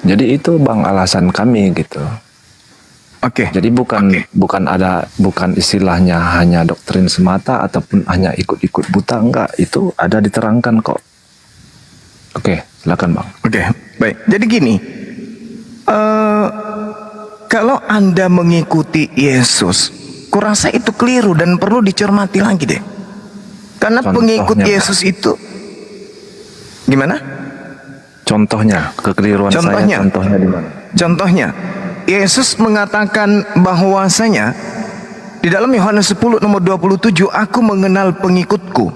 Jadi itu Bang alasan kami gitu. Oke. Jadi bukan istilahnya hanya doktrin semata ataupun hanya ikut-ikut buta, enggak. Itu ada diterangkan kok. Oke, silakan Bang. Oke, baik. Jadi gini, kalau Anda mengikuti Yesus, kurasa itu keliru dan perlu dicermati lagi deh. Karena pengikut Yesus itu gimana? Contohnya, kekeliruan saya contohnya di mana? Contohnya, Yesus mengatakan bahwasanya di dalam Yohanes 10 nomor 27, aku mengenal pengikutku,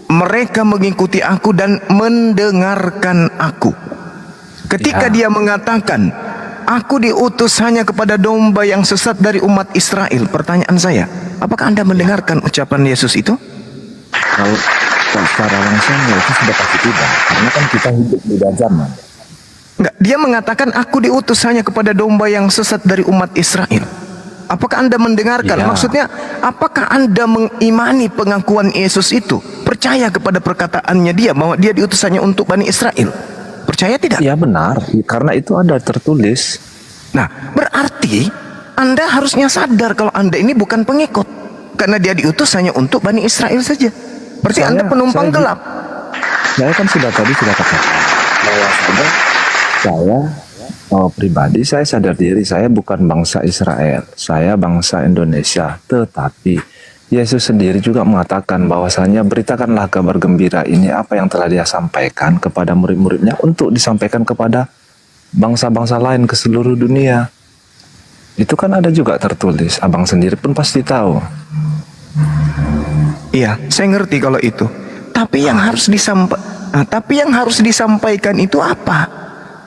mereka mengikuti aku dan mendengarkan aku. Ketika dia mengatakan, aku diutus hanya kepada domba yang sesat dari umat Israel, pertanyaan saya, apakah Anda mendengarkan ucapan Yesus itu? Kalau secara langsung ya itu sudah pasti tidak, karena kan kita hidup di zaman. Enggak, dia mengatakan aku diutus hanya kepada domba yang sesat dari umat Israel. Apakah Anda mendengarkan? Maksudnya, apakah Anda mengimani pengakuan Yesus itu? Percaya kepada perkataannya dia bahwa dia diutus hanya untuk Bani Israel? Percaya tidak? Ya benar, karena itu ada tertulis. Nah, berarti Anda harusnya sadar kalau Anda ini bukan pengikut, karena dia diutus hanya untuk Bani Israel saja. Berarti Anda penumpang gelap. Saya kan sudah katakan bahwa saya pribadi saya sadar diri saya bukan bangsa Israel, saya bangsa Indonesia. Tetapi Yesus sendiri juga mengatakan bahwasanya beritakanlah kabar gembira ini apa yang telah dia sampaikan kepada murid-muridnya untuk disampaikan kepada bangsa-bangsa lain ke seluruh dunia. Itu kan ada juga tertulis, abang sendiri pun pasti tahu. Iya, saya ngerti kalau itu. Tapi yang harus disampaikan itu apa?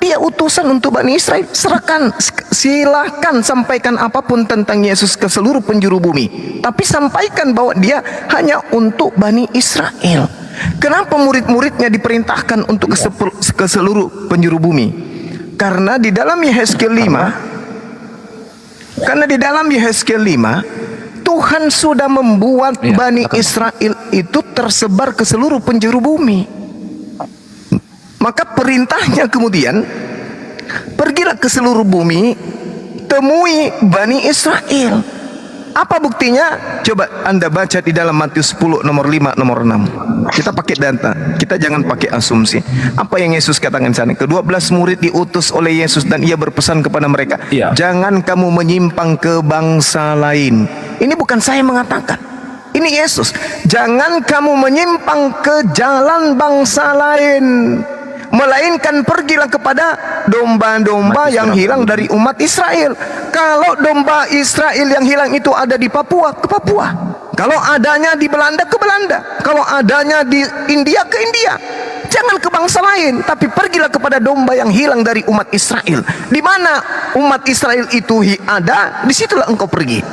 Dia utusan untuk Bani Israel. Silahkan sampaikan apapun tentang Yesus ke seluruh penjuru bumi. Tapi sampaikan bahwa dia hanya untuk Bani Israel. Kenapa murid-muridnya diperintahkan untuk ke seluruh penjuru bumi? Karena di dalam Yehezkiel 5, Tuhan sudah membuat Bani Israel itu tersebar ke seluruh penjuru bumi. Maka perintahnya kemudian, pergilah ke seluruh bumi, temui Bani Israel. Apa buktinya? Coba Anda baca di dalam Matius 10 nomor 5 nomor 6. Kita pakai data, kita jangan pakai asumsi. Apa yang Yesus katakan sana? Ke-12 murid diutus oleh Yesus dan ia berpesan kepada mereka, jangan kamu menyimpang ke bangsa lain. Ini bukan saya mengatakan, ini Yesus. Jangan kamu menyimpang ke jalan bangsa lain, melainkan pergilah kepada domba-domba yang hilang dari umat Israel. Kalau domba Israel yang hilang itu ada di Papua, ke Papua. Kalau adanya di Belanda, ke Belanda. Kalau adanya di India, ke India. Jangan ke bangsa lain, tapi pergilah kepada domba yang hilang dari umat Israel. Di mana umat Israel itu ada, disitulah engkau pergi.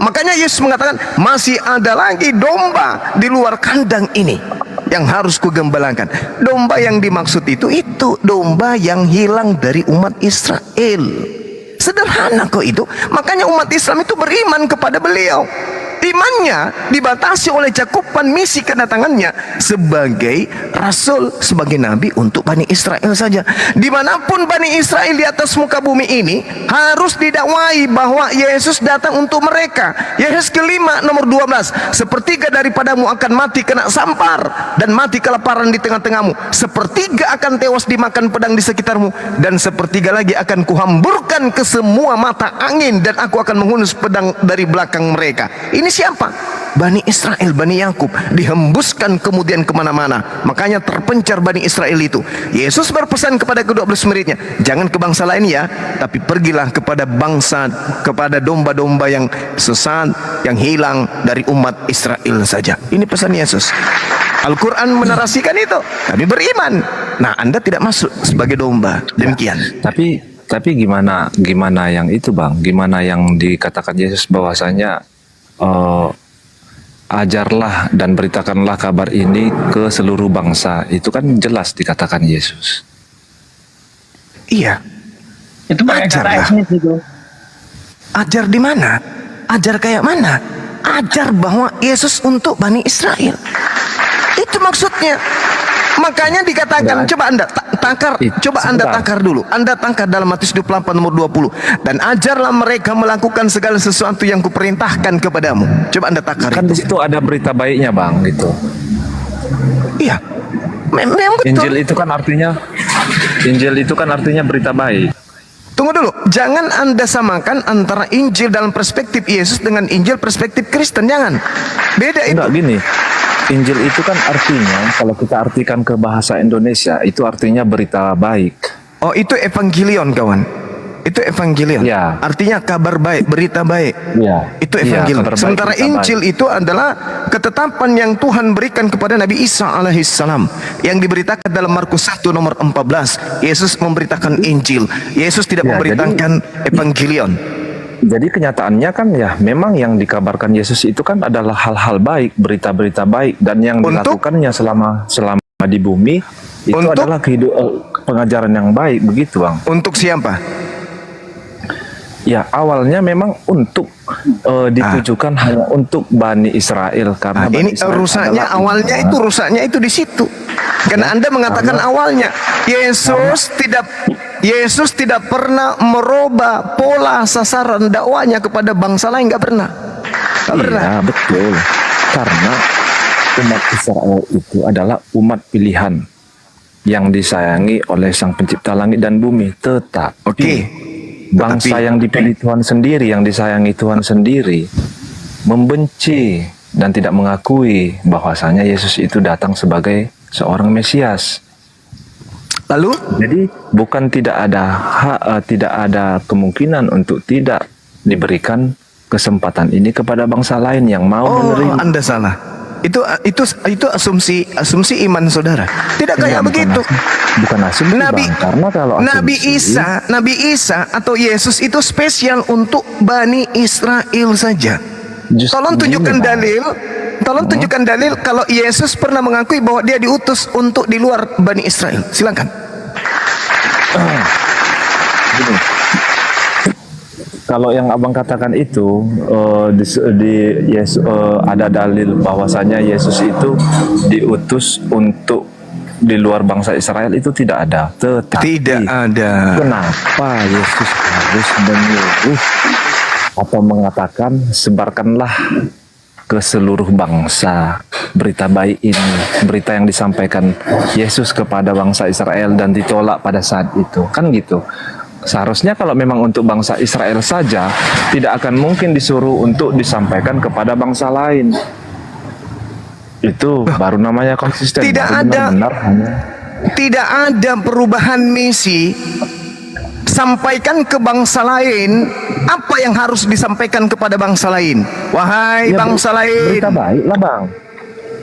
Makanya Yesus mengatakan, masih ada lagi domba di luar kandang ini yang harus kugembalakan. Domba yang dimaksud itu domba yang hilang dari umat Israel. Sederhana kok itu. Makanya umat Islam itu beriman kepada beliau. Imannya dibatasi oleh cakupan misi kedatangannya sebagai rasul, sebagai nabi untuk Bani Israel saja. Dimanapun Bani Israel di atas muka bumi ini harus didakwai bahwa Yesus datang untuk mereka. Yehezkiel 5 nomor 12, sepertiga daripadamu akan mati kena sampar dan mati kelaparan di tengah-tengahmu. Sepertiga akan tewas dimakan pedang di sekitarmu, dan sepertiga lagi akan kuhamburkan ke semua mata angin, dan aku akan menghunus pedang dari belakang mereka. Ini siapa? Bani Israel, Bani Yakub, dihembuskan kemudian kemana-mana. Makanya terpencar Bani Israel itu. Yesus berpesan kepada ke-12 muridnya, jangan ke bangsa lain ya, tapi pergilah kepada bangsa, kepada domba-domba yang sesat, yang hilang dari umat Israel saja. Ini pesan Yesus. Al-Quran menarasikan itu. Kami beriman. Nah, Anda tidak masuk sebagai domba. Demikian. Tapi gimana yang itu Bang? Gimana yang dikatakan Yesus bahwasanya ajarlah dan beritakanlah kabar ini ke seluruh bangsa? Itu kan jelas dikatakan Yesus. Iya. Itu pakai kata etnis itu. Ajar di mana? Ajar kayak mana? Ajar bahwa Yesus untuk Bani Israel. Itu maksudnya. Makanya dikatakan, coba Anda tangkar, coba Anda sebentar. tangkar dulu. Anda tangkar dalam Matius 28 nomor 20. Dan ajarlah mereka melakukan segala sesuatu yang kuperintahkan kepadamu. Coba Anda tangkar Kan di itu. situ ada berita baiknya, Bang, gitu. Iya. Memang betul. Injil itu kan artinya berita baik. Tunggu dulu, jangan Anda samakan antara Injil dalam perspektif Yesus dengan Injil perspektif Kristen, jangan. Beda itu. Enggak gini. Injil itu kan artinya, kalau kita artikan ke bahasa Indonesia, itu artinya berita baik. Oh, itu evangelion, kawan. Itu evangelion. Ya. Artinya kabar baik, berita baik. Ya. Itu Ya, evangelion. kabar baik, Sementara berita Injil baik. itu adalah ketetapan yang Tuhan berikan kepada Nabi Isa alaihissalam yang diberitakan dalam Markus 1 nomor 14. Yesus memberitakan Injil. Yesus tidak Ya, memberitakan evangelion. Jadi kenyataannya kan ya memang yang dikabarkan Yesus itu kan adalah hal-hal baik, berita-berita baik, dan yang Untuk- dilakukannya selama di bumi itu Untuk- adalah pengajaran yang baik, begitu, Bang. Untuk siapa? Ya awalnya memang untuk ditujukan hanya untuk Bani Israel karena Bani Ini Israel rusaknya adalah awalnya umat. itu rusaknya itu di situ. Karena Anda mengatakan awalnya Yesus tidak pernah merubah pola sasaran dakwanya kepada bangsa lain, nggak pernah. Nggak pernah. Iya betul, karena umat Israel itu adalah umat pilihan yang disayangi oleh Sang Pencipta langit dan bumi. Tetapi Oke. bangsa yang dipilih Tuhan sendiri, yang disayangi Tuhan sendiri, membenci dan tidak mengakui bahwasanya Yesus itu datang sebagai seorang Mesias. Lalu Jadi bukan tidak ada kemungkinan untuk tidak diberikan kesempatan ini kepada bangsa lain yang mau menerima. Anda salah. Itu asumsi iman saudara. Tidak kayak Bukan begitu. Bukan asumsi, Nabi Bang. Karena kalau Nabi Isa atau Yesus itu spesial untuk Bani Israel saja. Tolong tunjukkan dalil. Tolong tunjukkan dalil kalau Yesus pernah mengakui bahwa dia diutus untuk di luar Bani Israel. Silakan. Gini. Kalau yang abang katakan itu ada dalil bahwasanya Yesus itu diutus untuk di luar bangsa Israel, itu tidak ada. Tetapi Tidak ada. kenapa Yesus harus menyuruh atau mengatakan sebarkanlah ke seluruh bangsa berita baik ini, berita yang disampaikan Yesus kepada bangsa Israel dan ditolak pada saat itu, kan gitu. Seharusnya kalau memang untuk bangsa Israel saja, tidak akan mungkin disuruh untuk disampaikan kepada bangsa lain. Itu baru namanya konsisten. Tidak baru ada. benar-benar hanya Tidak ada perubahan misi. Sampaikan ke bangsa lain apa yang harus disampaikan kepada bangsa lain. Wahai Ya, bangsa lain. berita baik lah, Bang.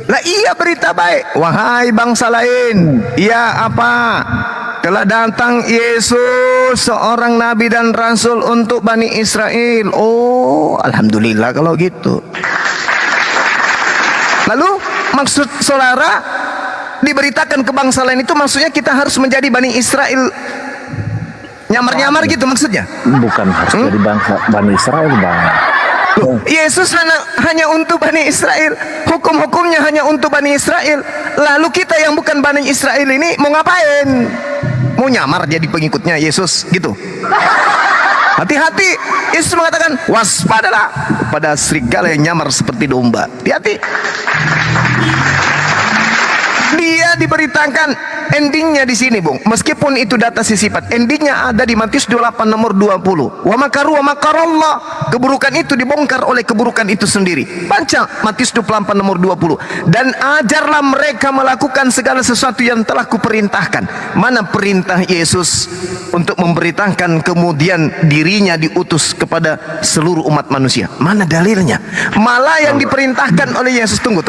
Lah iya, berita baik. Wahai bangsa lain. Iya apa? Telah datang Yesus, seorang nabi dan rasul untuk Bani Israel. Oh, alhamdulillah kalau gitu. Lalu maksud saudara diberitakan ke bangsa lain itu maksudnya kita harus menjadi Bani Israel. Nyamar-nyamar gitu maksudnya. Bukan harus jadi bangsa Bani Israel, Bang. Loh, Yesus hanya untuk Bani Israel. Hukum-hukumnya hanya untuk Bani Israel. Lalu kita yang bukan Bani Israel ini mau ngapain? Mau nyamar jadi pengikutnya Yesus gitu. Hati-hati. Yesus mengatakan, waspadalah pada serigala yang nyamar seperti domba. Hati-hati. Dia diberitakan endingnya di sini, Bung. Meskipun itu data sisipat, endingnya ada di Matius 28 nomor 20. Wa makaru wa makarallah. Keburukan itu dibongkar oleh keburukan itu sendiri. Baca Matius 28 nomor 20. Dan ajarlah mereka melakukan segala sesuatu yang telah kuperintahkan. Mana perintah Yesus untuk memberitakan kemudian dirinya diutus kepada seluruh umat manusia? Mana dalilnya? Malah yang diperintahkan oleh Yesus, tunggu.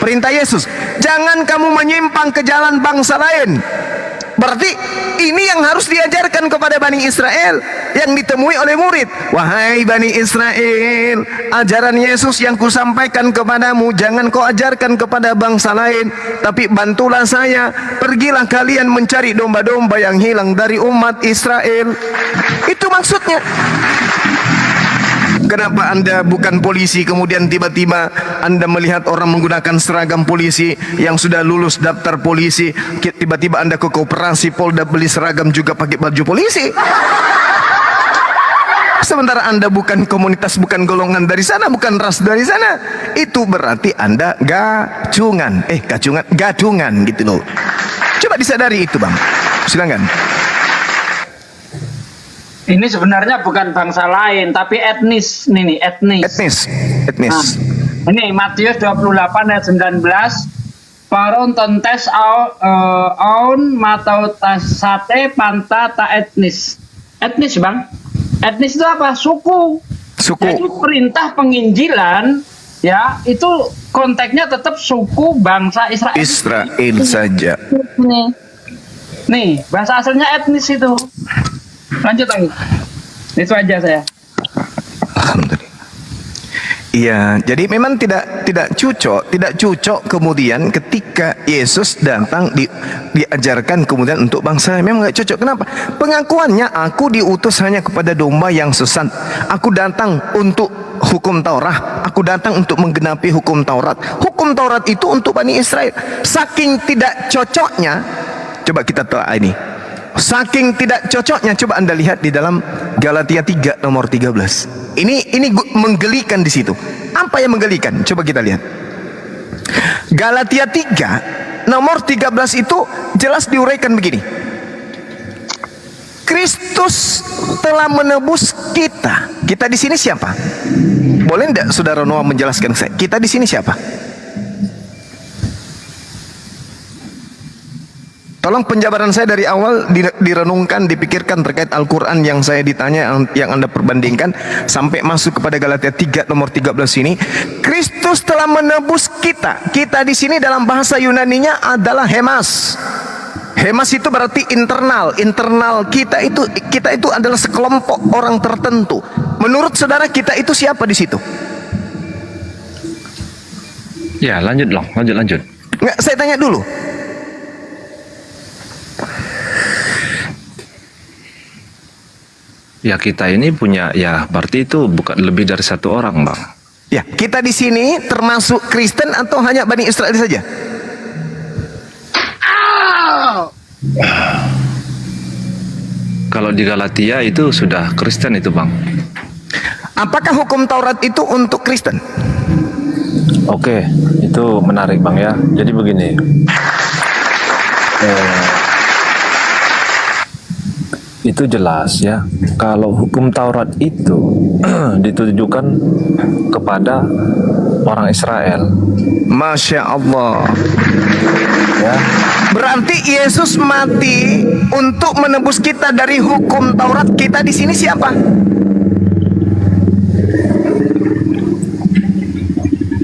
Perintah Yesus, jangan kamu menyimpang ke jalan bangsa lain. Berarti ini yang harus diajarkan kepada Bani Israel yang ditemui oleh murid. Wahai Bani Israel, ajaran Yesus yang kusampaikan kepadamu jangan kau ajarkan kepada bangsa lain, tapi bantulah saya. Pergilah kalian mencari domba-domba yang hilang dari umat Israel. Itu maksudnya. Kenapa Anda bukan polisi kemudian tiba-tiba Anda melihat orang menggunakan seragam polisi yang sudah lulus daftar polisi, tiba-tiba Anda ke koperasi Polda beli seragam juga pakai baju polisi? Sementara Anda bukan komunitas, bukan golongan dari sana, bukan ras dari sana. Itu berarti Anda gadungan gitu loh. Coba disadari itu, Bang. Silakan. Ini sebenarnya bukan bangsa lain, tapi etnis. Nih, etnis. Etnis. Nah, ini Matius 28 ayat 19. Paron tontes aun matau tasate panta ta etnis. Etnis, Bang. Etnis itu apa? Suku. Jadi perintah penginjilan ya, itu konteksnya tetap suku bangsa Israel. Israel saja. Nih, bahasa aslinya etnis itu. Lanjut lagi. Itu aja saya. Alhamdulillah. Iya, jadi memang tidak cocok kemudian ketika Yesus datang diajarkan kemudian untuk bangsa, memang nggak cocok. Kenapa? Pengakuannya, aku diutus hanya kepada domba yang sesat. Aku datang untuk hukum Taurat. Aku datang untuk menggenapi hukum Taurat. Hukum Taurat itu untuk Bani Israel. Saking tidak cocoknya, coba kita telah ini. Saking tidak cocoknya, coba Anda lihat di dalam Galatia 3 nomor 13. Ini menggelikan di situ. Apa yang menggelikan? Coba kita lihat. Galatia 3 nomor 13 itu jelas diuraikan begini. Kristus telah menebus kita. Kita di sini siapa? Boleh enggak Saudara Noah menjelaskan saya? Kita di sini siapa? Tolong penjabaran saya dari awal direnungkan, dipikirkan terkait Al-Quran yang saya ditanya, yang Anda perbandingkan sampai masuk kepada Galatia 3 nomor 13 ini. Kristus telah menebus kita. Kita di sini dalam bahasa Yunaninya adalah hemas. Hemas itu berarti internal. Internal kita itu adalah sekelompok orang tertentu. Menurut saudara kita itu siapa di situ? Ya, lanjut. Nggak, saya tanya dulu. Ya, kita ini punya, ya berarti itu bukan lebih dari satu orang, Bang. Ya, kita di sini termasuk Kristen atau hanya Bani Israel saja? Kalau di Galatia itu sudah Kristen itu, Bang. Apakah hukum Taurat itu untuk Kristen? Oke, itu menarik, Bang, ya. Jadi begini. Itu jelas ya, kalau hukum Taurat itu ditujukan kepada orang Israel. Masya Allah. Ya. Berarti Yesus mati untuk menebus kita dari hukum Taurat. Kita di sini siapa?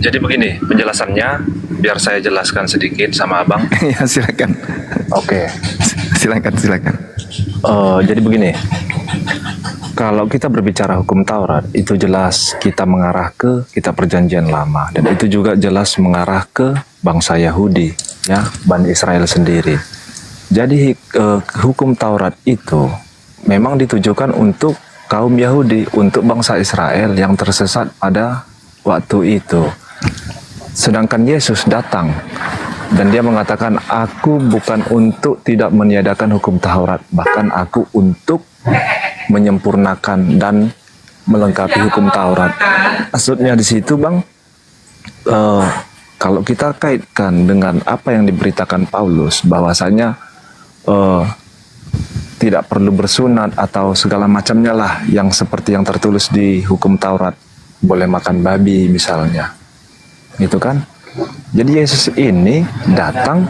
Jadi begini penjelasannya, biar saya jelaskan sedikit sama Abang. Ya, silakan. Oke. Silakan. Jadi begini, kalau kita berbicara hukum Taurat, itu jelas kita mengarah ke kitab Perjanjian Lama, dan itu juga jelas mengarah ke bangsa Yahudi, ya, Bani Israel sendiri. Jadi hukum Taurat itu memang ditujukan untuk kaum Yahudi, untuk bangsa Israel yang tersesat pada waktu itu. Sedangkan Yesus datang dan dia mengatakan, aku bukan untuk tidak meniadakan hukum Taurat, bahkan aku untuk menyempurnakan dan melengkapi hukum Taurat. Maksudnya di situ, Bang, kalau kita kaitkan dengan apa yang diberitakan Paulus, bahwasanya tidak perlu bersunat atau segala macamnya lah, yang seperti yang tertulis di hukum Taurat, boleh makan babi misalnya, gitu kan? Jadi Yesus ini datang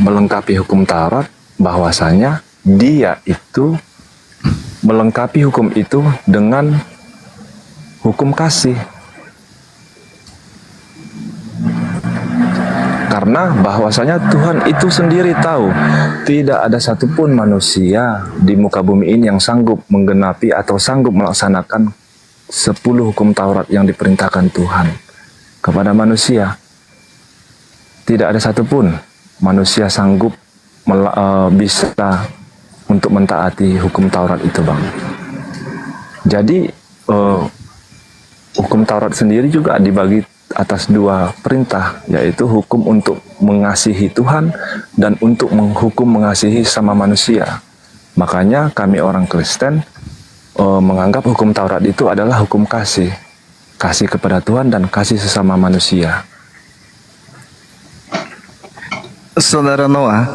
melengkapi hukum Taurat, bahwasanya dia itu melengkapi hukum itu dengan hukum kasih. Karena bahwasanya Tuhan itu sendiri tahu tidak ada satupun manusia di muka bumi ini yang sanggup menggenapi atau sanggup melaksanakan 10 hukum Taurat yang diperintahkan Tuhan kepada manusia. Tidak ada satupun manusia sanggup bisa untuk mentaati hukum Taurat itu, Bang. Jadi hukum Taurat sendiri juga dibagi atas dua perintah, yaitu hukum untuk mengasihi Tuhan dan untuk menghukum mengasihi sama manusia. Makanya kami orang Kristen menganggap hukum Taurat itu adalah hukum kasih. Kasih kepada Tuhan dan kasih sesama manusia. Saudara Noah,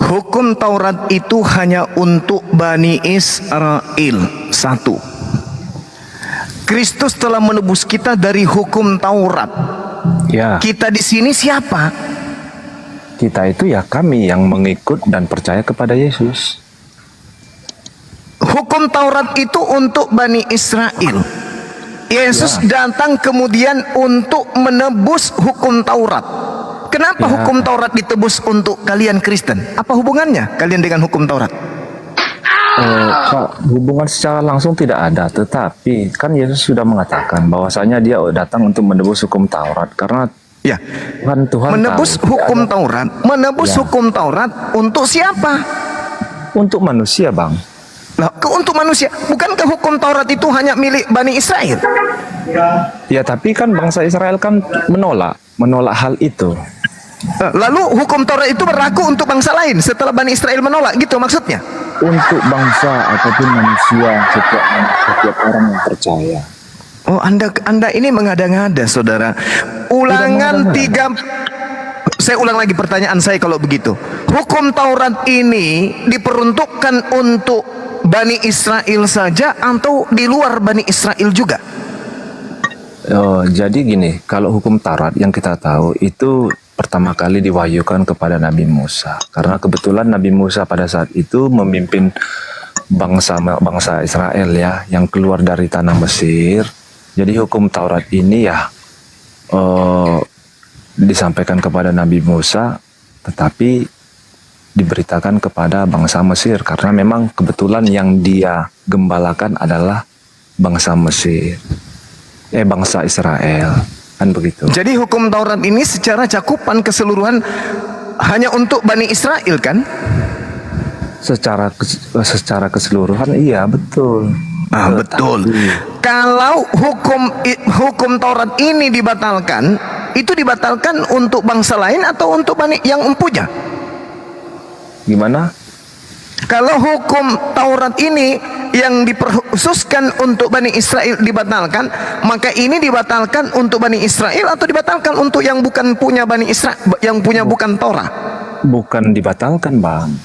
hukum Taurat itu hanya untuk Bani Israel. Satu, Kristus telah menebus kita dari hukum Taurat. Ya, Kita di sini siapa? kita itu ya kami yang mengikut dan percaya kepada Yesus. Hukum Taurat itu untuk Bani Israel. Yesus datang kemudian untuk menebus hukum Taurat. Kenapa Ya. hukum Taurat ditebus untuk kalian Kristen? Apa hubungannya kalian dengan hukum Taurat? Pak, hubungan secara langsung tidak ada, tetapi kan Yesus sudah mengatakan bahwasanya dia datang untuk menebus hukum Taurat karena Ya, Tuhan menebus tahu, hukum Taurat. Menebus Ya. hukum Taurat untuk siapa? untuk manusia, Bang. Nah, untuk manusia. Bukankah hukum Taurat itu hanya milik Bani Israel? Ya, tapi kan bangsa Israel kan menolak hal itu. Lalu hukum Taurat itu berlaku untuk bangsa lain setelah Bani Israel menolak, gitu maksudnya? Untuk bangsa ataupun manusia, setiap orang yang percaya. Oh, Anda ini mengada-ngada, saudara. Ulangan mengada-ngada. 3. Saya ulang lagi pertanyaan saya kalau begitu. Hukum Taurat ini diperuntukkan untuk Bani Israel saja atau di luar Bani Israel juga? Jadi gini, kalau hukum Taurat yang kita tahu itu pertama kali diwahyukan kepada Nabi Musa. Karena kebetulan Nabi Musa pada saat itu memimpin bangsa Israel ya, yang keluar dari tanah Mesir. Jadi hukum Taurat ini ya disampaikan kepada Nabi Musa, tetapi diberitakan kepada bangsa Mesir karena memang kebetulan yang dia gembalakan adalah bangsa Mesir, bangsa Israel, kan begitu. Jadi hukum Taurat ini secara cakupan keseluruhan hanya untuk Bani Israel, kan? Secara keseluruhan iya betul. Betul. Kalau hukum Taurat ini dibatalkan, itu dibatalkan untuk bangsa lain atau untuk Bani yang empunya? Gimana? Kalau hukum Taurat ini yang diperkhususkan untuk Bani Israel dibatalkan, maka ini dibatalkan untuk Bani Israel atau dibatalkan untuk yang bukan punya Bani Israel, yang punya bukan Torah? Bukan dibatalkan, Bang.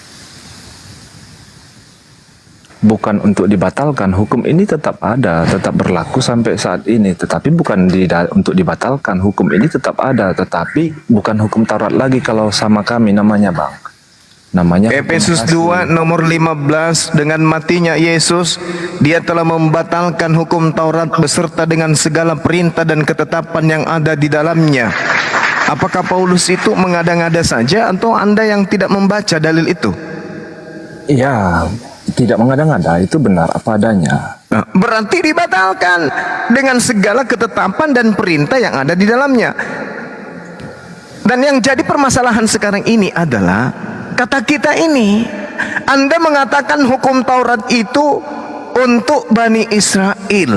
Bukan untuk dibatalkan, hukum ini tetap ada, tetap berlaku sampai saat ini. Tetapi bukan untuk dibatalkan, hukum ini tetap ada, tetapi bukan hukum Taurat lagi kalau sama kami namanya, Bang. Namanya Efesus 2 nomor 15, dengan matinya Yesus, dia telah membatalkan hukum Taurat beserta dengan segala perintah dan ketetapan yang ada di dalamnya. Apakah Paulus itu mengada-ngada saja atau Anda yang tidak membaca dalil itu? Ya, tidak mengada-ngada, itu benar apa adanya. Nah, berarti dibatalkan dengan segala ketetapan dan perintah yang ada di dalamnya. Dan yang jadi permasalahan sekarang ini adalah kata kita ini. Anda mengatakan hukum Taurat itu untuk Bani Israel,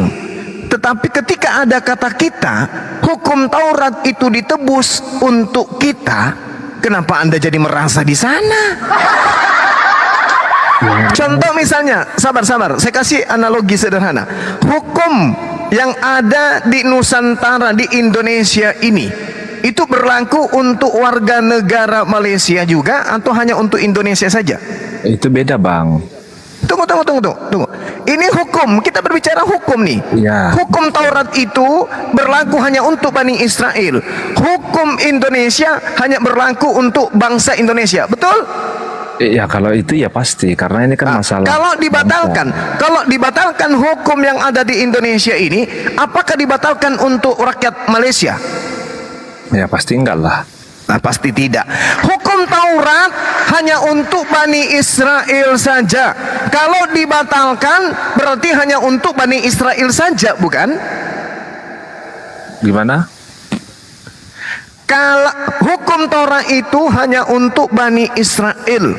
tetapi ketika ada kata kita, hukum Taurat itu ditebus untuk kita, kenapa Anda jadi merasa di sana? Contoh misalnya, sabar, saya kasih analogi sederhana. Hukum yang ada di Nusantara, di Indonesia ini, itu berlaku untuk warga negara Malaysia juga atau hanya untuk Indonesia saja? Itu beda, Bang. Tunggu. Ini hukum, kita berbicara hukum nih. Ya. Hukum Taurat itu berlaku hanya untuk Bani Israel. Hukum Indonesia hanya berlaku untuk bangsa Indonesia, betul? Ya kalau itu ya pasti, karena ini kan masalah. Kalau dibatalkan hukum yang ada di Indonesia ini, apakah dibatalkan untuk rakyat Malaysia? Ya pasti enggak lah. Nah, pasti tidak. Hukum Taurat hanya untuk Bani Israel saja. Kalau dibatalkan berarti hanya untuk Bani Israel saja, bukan? Gimana? Kalau hukum Taurat itu hanya untuk Bani Israel.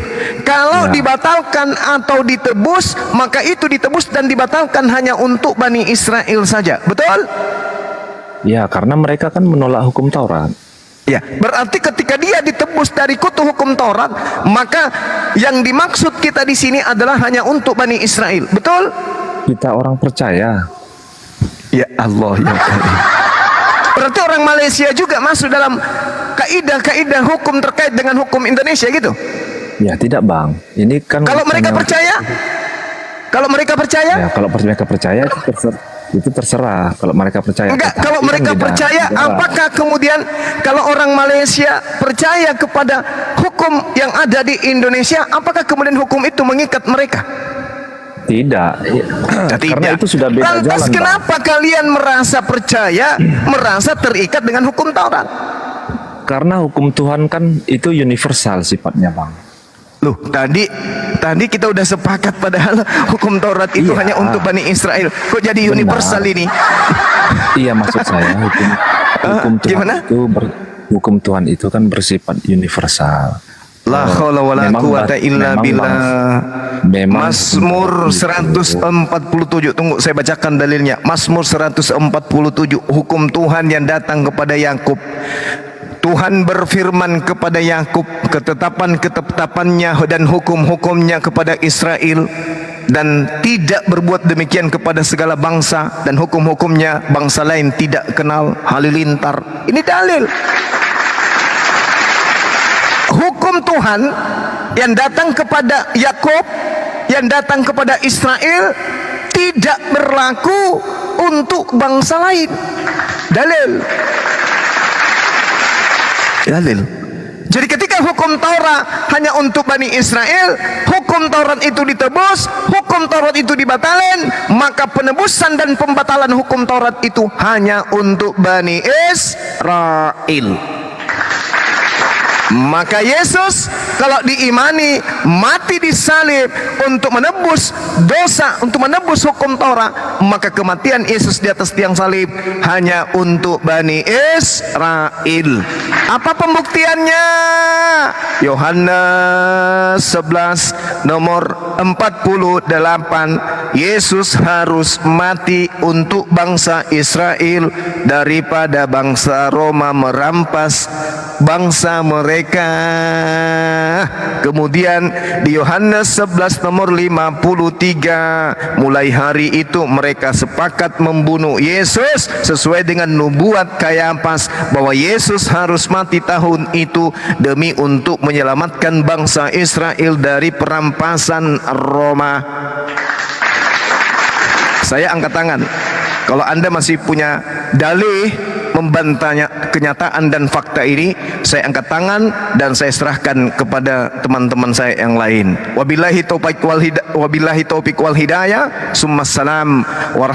Kalau Ya. dibatalkan atau ditebus, maka itu ditebus dan dibatalkan hanya untuk Bani Israel saja. Betul? Ya, karena mereka kan menolak hukum Taurat. Ya, berarti ketika dia ditebus dari kutu hukum Taurat, maka yang dimaksud kita di sini adalah hanya untuk Bani Israel. Betul? Kita orang percaya. Ya Allah ya Karim. Berarti orang Malaysia juga masuk dalam kaidah-kaidah hukum terkait dengan hukum Indonesia gitu. Ya, tidak Bang. Ini kan Kalau mereka hanya- percaya? Kalau mereka percaya? Ya, kalau mereka percaya itu terserah. Kalau mereka percaya. Enggak, Tetapi kalau kan mereka tidak- percaya, tidak. apakah kemudian kalau orang Malaysia percaya kepada hukum yang ada di Indonesia, apakah kemudian hukum itu mengikat mereka? Tidak. Karena itu sudah beda Lantas jalan, Bang. kenapa kalian merasa percaya, merasa terikat dengan hukum Taurat? Karena hukum Tuhan kan itu universal sifatnya, Bang. Loh, tadi kita udah sepakat padahal hukum Taurat itu Iya. hanya untuk Bani Israel. Kok jadi Benar. universal ini? Iya, maksud saya hukum Tuhan gimana? hukum Tuhan itu kan bersifat universal. La haula wala Memang quwata illa memang billah. memang Mazmur itu. 147. Tunggu saya bacakan dalilnya. Mazmur 147, hukum Tuhan yang datang kepada Yakub. Tuhan berfirman kepada Yakub, ketetapan-ketetapannya dan hukum-hukumnya kepada Israel, dan tidak berbuat demikian kepada segala bangsa, dan hukum-hukumnya bangsa lain tidak kenal. Halilintar. Ini dalil. Hukum Tuhan yang datang kepada Yakub, yang datang kepada Israel, tidak berlaku untuk bangsa lain. Dalil. Dalil. Jadi ketika hukum Taurat hanya untuk Bani Israel, hukum Taurat itu ditebus, hukum Taurat itu dibatalkan, maka penebusan dan pembatalan hukum Taurat itu hanya untuk Bani Israel. Maka Yesus kalau diimani mati disalib untuk menebus dosa, untuk menebus hukum Taurat, maka kematian Yesus di atas tiang salib hanya untuk Bani Israel. Apa pembuktiannya? Yohanes 11 nomor 48. Yesus harus mati untuk bangsa Israel daripada bangsa Roma merampas bangsa mereka. Kemudian di Yohanes 11 nomor 53, mulai hari itu mereka sepakat membunuh Yesus sesuai dengan nubuat Kayafas bahwa Yesus harus mati tahun itu demi untuk menyelamatkan bangsa Israel dari perampasan Roma. Saya angkat tangan kalau Anda masih punya dalih membantahnya kenyataan dan fakta ini. Saya angkat tangan dan saya serahkan kepada teman-teman saya yang lain. Wabillahi taufiq wal hidayah. Summa salam warahmatullahi